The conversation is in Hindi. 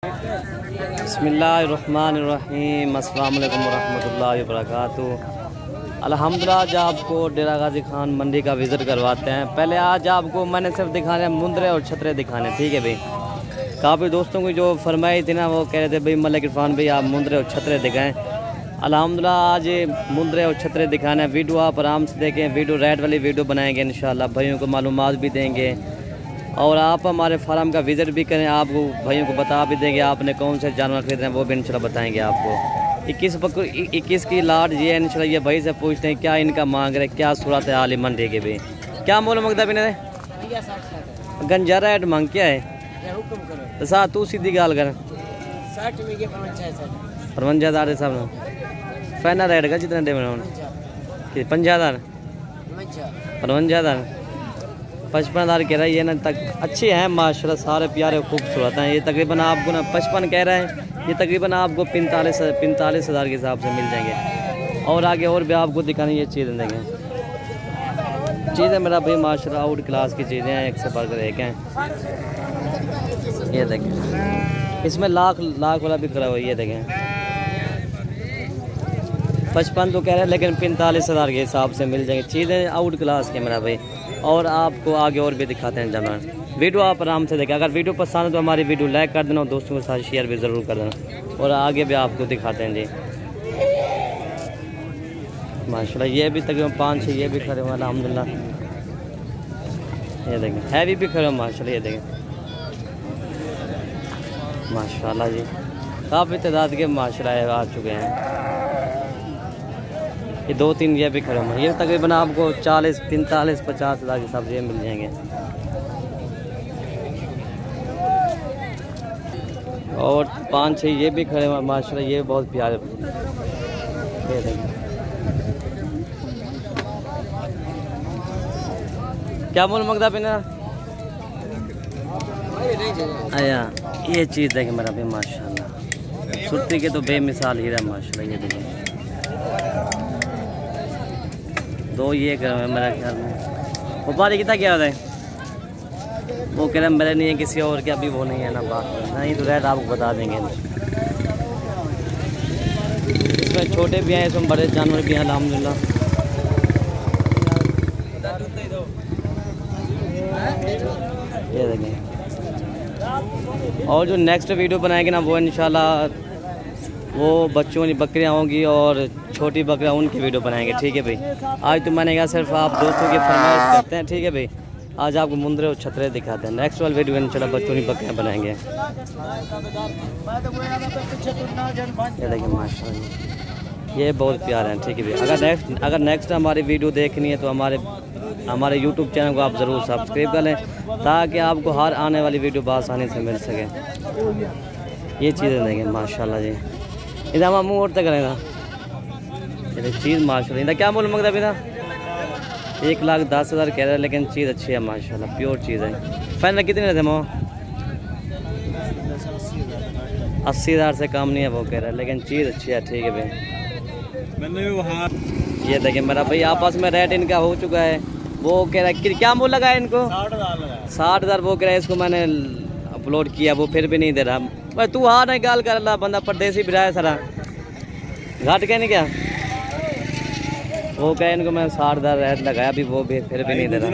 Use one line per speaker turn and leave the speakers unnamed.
बिस्मिल्लाहिर्रहमानिर्रहीम, अस्सलाम वालेकुम वरहमतुल्लाहि वबरकातुहू। अल्हम्दुलिल्लाह, आज आपको डेरा गाजी खान मंडी का विज़िट करवाते हैं। पहले आज आपको मैंने सिर्फ दिखाने हैं मुंदरे और छतरे दिखाने, ठीक है भाई। काफ़ी दोस्तों की जो फरमाई थी ना, वो कह रहे थे भाई मलिक इरफान भाई आप मुंदरे और छतरे दिखाएं। अल्हम्दुलिल्लाह आज मुंदरे और छतरे दिखाना है। वीडियो आप आराम से देखें, वीडियो रेट वाली वीडियो बनाएंगे इंशाल्लाह। भाइयों को मालूमात भी देंगे और आप हमारे फार्म का विज़िट भी करें, आपको भाइयों को बता भी देंगे आपने कौन से जानवर खरीदना है, वो भी इंशाल्लाह बताएंगे आपको। 21 की लाट ये इंशाल्लाह। ये भाई से पूछते हैं क्या इनका मांग रहे, क्या सूरत हाल है मंडी के भी, क्या मोल मंगता भी नहीं गंजा रेट मांग क्या है तो सा तू सीधी गाल कर 55,000 साहब फैना रेट का जितना डे बना 50,000 55,000 55,000 कह रहा है। ये ना तक अच्छे हैं माशाल्लाह, सारे प्यारे खूबसूरत हैं। ये तकरीबन आपको ना 55 कह रहे हैं, ये तकरीबन आपको 45,000 के हिसाब से मिल जाएंगे। और आगे और भी आपको दिखाने ये चीज़ें देंगे। चीज़ें मेरा भाई माशाल्लाह आउट क्लास की चीज़ें हैं, एक से बढ़कर एक हैं। ये देखें, इसमें लाख वाला भी करा हुआ है। ये देखें 55 तो कह रहे हैं, लेकिन 45,000 के हिसाब से मिल जाएंगे। चीज़ें आउट क्लास के मेरा भाई। और आपको आगे और भी दिखाते हैं जानवर। वीडियो आप आराम से देखें। अगर वीडियो पसंद है तो हमारी वीडियो लाइक कर देना और दोस्तों के साथ शेयर भी ज़रूर कर देना। और आगे भी आपको दिखाते हैं जी माशाल्लाह। ये भी तकरीबन 5-6 ये भी खड़े हुए अल्हम्दुलिल्लाह। ये देखें हैवी भी खड़े हुए माशाल्लाह। ये देखें माशाल्लाह जी, काफ़ी तादाद के माशाल्लाह आ चुके हैं। ये 2-3 ये भी खड़े हुए, ये तकरीबन आपको 40, 45, 50,000 के हिसाब से मिल जाएंगे। और 5-6 ये भी खड़े हुए माशाल्लाह। ये बहुत प्यारे, ये देखें क्या मोल मंगता पिना आया। ये चीज़ देखें मेरा भाई माशाल्लाह, सुर्ती के तो बेमिसाल हीरा माशाल्लाह। ये देखें 2 ये कर मेरा ख्याल में व्यापारी कितना क्या होता है, वो कह रहे मेरे नहीं है किसी और के, अभी वो नहीं है ना बात नहीं तो रेट आपको बता देंगे। इसमें छोटे भी हैं, इसमें बड़े जानवर भी हैं अल्हम्दुलिल्लाह। ये देखें। और जो नेक्स्ट वीडियो बनाएंगे ना, वो इंशाल्लाह वो बच्चों की बकरियाँ होंगी और छोटी बकरियाँ उनकी वीडियो बनाएंगे, ठीक है भाई। आज तो मैंने कहा सिर्फ आप दोस्तों की फरमाइश करते हैं, ठीक है भाई। आज आपको मुंदरे और छतरे दिखाते हैं। नेक्स्ट वाली वीडियो इंशाल्लाह बच्चों की बकरियाँ बनाएंगे। ये देखिए माशाल्लाह, ये बहुत प्यारे हैं, ठीक है भाई। अगर नेक्स्ट हमारी वीडियो देखनी है तो हमारे यूट्यूब चैनल को आप ज़रूर सब्सक्राइब कर लें, ताकि आपको हर आने वाली वीडियो आसानी से मिल सके। ये चीज़ें देंगे माशाल्लाह जी। इधर हम मुँह उड़ते करेगा ये चीज़ माशाल्लाह। इधर क्या बोल मंगता पिता 1,10,000 कह रहे हैं, लेकिन चीज़ अच्छी है माशाल्लाह, प्योर चीज़ है। फाइनल कितने रहते मोह 80,000 से कम नहीं है वो कह रहे हैं, लेकिन चीज़ अच्छी है, ठीक है भाई। ये देखिए मेरा भाई आपस में रेट इनका हो चुका है। वो कह रहा है क्या मूल लगा है इनको 60,000 वो कह रहा है। इसको मैंने अपलोड किया, वो फिर भी नहीं दे रहा। भाई तू हाँ नहीं गाल कर अल्लाह, बंदा परदेसी भी रहा है सारा घाट के नहीं क्या। वो कह इनको मैं 60,000 रेट लगाया, अभी वो भी फिर भी नहीं दे रहा।